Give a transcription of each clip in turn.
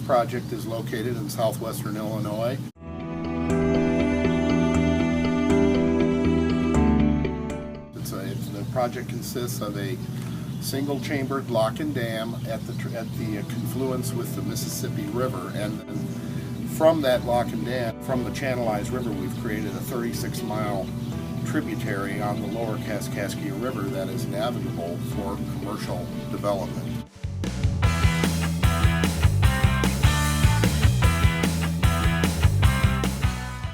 project is located in southwestern Illinois. The project consists of a single-chambered lock and dam at the confluence with the Mississippi River, and from that lock and dam, from the channelized river, we've created a 36-mile tributary on the lower Kaskaskia River that is navigable for commercial development.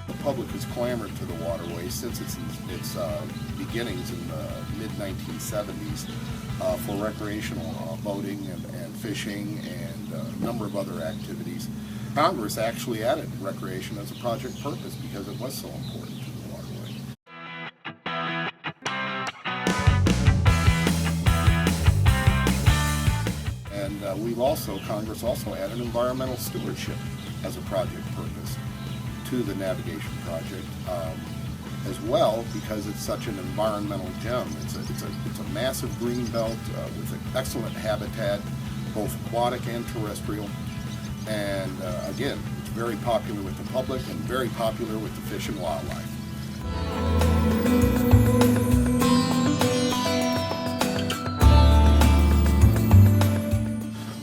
The public has clamored to the waterway since its beginnings in the mid-1970s for recreational boating and fishing and a number of other activities. Congress actually added recreation as a project purpose because it was so important to the waterway. And Congress also added environmental stewardship as a project purpose to the navigation project as well, because it's such an environmental gem. It's a massive green belt with an excellent habitat, both aquatic and terrestrial. And again, it's very popular with the public and very popular with the fish and wildlife.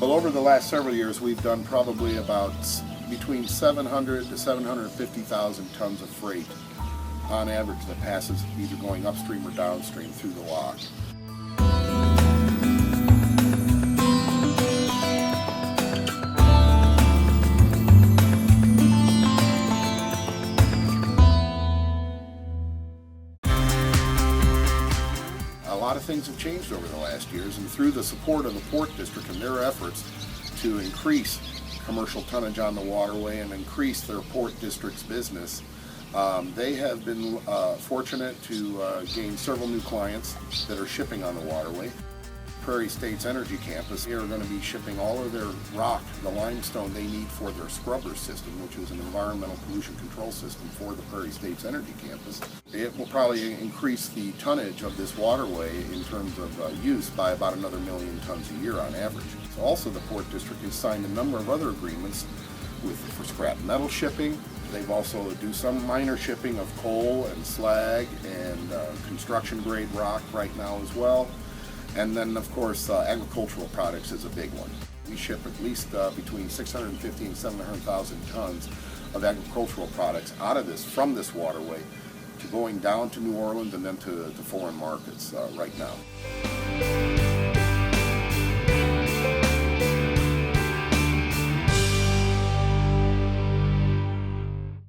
Well, over the last several years, we've done probably about between 700 to 750,000 tons of freight on average that passes either going upstream or downstream through the lock. A lot of things have changed over the last years, and through the support of the Port District and their efforts to increase commercial tonnage on the waterway and increase their Port District's business, they have been fortunate to gain several new clients that are shipping on the waterway. Prairie State's Energy Campus, they are going to be shipping all of their rock, the limestone they need for their scrubber system, which is an environmental pollution control system for the Prairie State's Energy Campus. It will probably increase the tonnage of this waterway in terms of use by about another 1 million tons a year on average. So also the Port District has signed a number of other agreements for scrap metal shipping. They've also do some minor shipping of coal and slag and construction grade rock right now as well. And then, of course, agricultural products is a big one. We ship at least between 650 and 700,000 tons of agricultural products from this waterway to going down to New Orleans and then to foreign markets right now.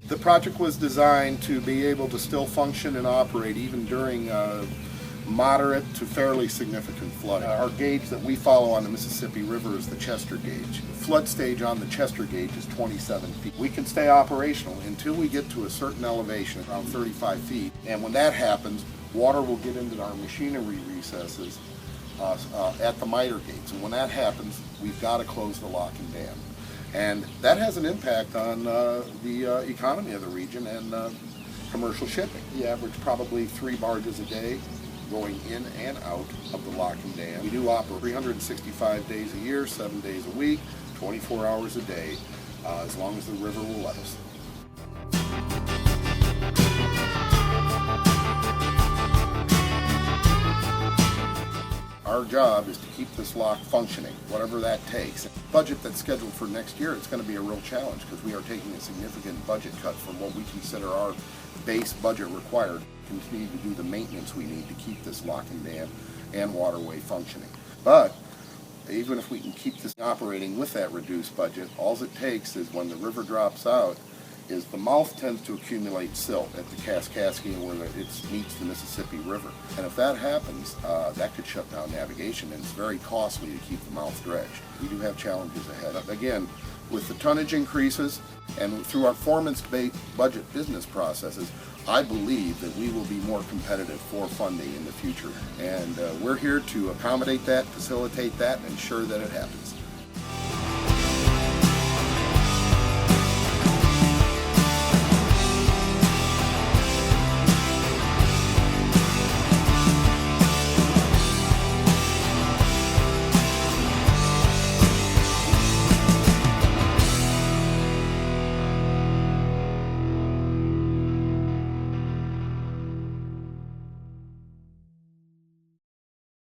The project was designed to be able to still function and operate even during moderate to fairly significant flooding. Our gauge that we follow on the Mississippi River is the Chester gauge. The flood stage on the Chester gauge is 27 feet. We can stay operational until we get to a certain elevation, around 35 feet. And when that happens, water will get into our machinery recesses at the miter gates. And when that happens, we've got to close the lock and dam. And that has an impact on the economy of the region and commercial shipping. We average probably 3 barges a day going in and out of the lock and dam. We do operate 365 days a year, 7 days a week, 24 hours a day, as long as the river will let us. Our job is to keep this lock functioning, whatever that takes. The budget that's scheduled for next year, it's going to be a real challenge because we are taking a significant budget cut from what we consider our base budget required to continue to do the maintenance we need to keep this lock and dam and waterway functioning. But even if we can keep this operating with that reduced budget, all it takes is when the river drops out is the mouth tends to accumulate silt at the Kaskaskia where it meets the Mississippi River. And if that happens, that could shut down navigation, and it's very costly to keep the mouth dredged. We do have challenges ahead. Again, with the tonnage increases and through our performance-based budget business processes, I believe that we will be more competitive for funding in the future. And we're here to accommodate that, facilitate that, and ensure that it happens.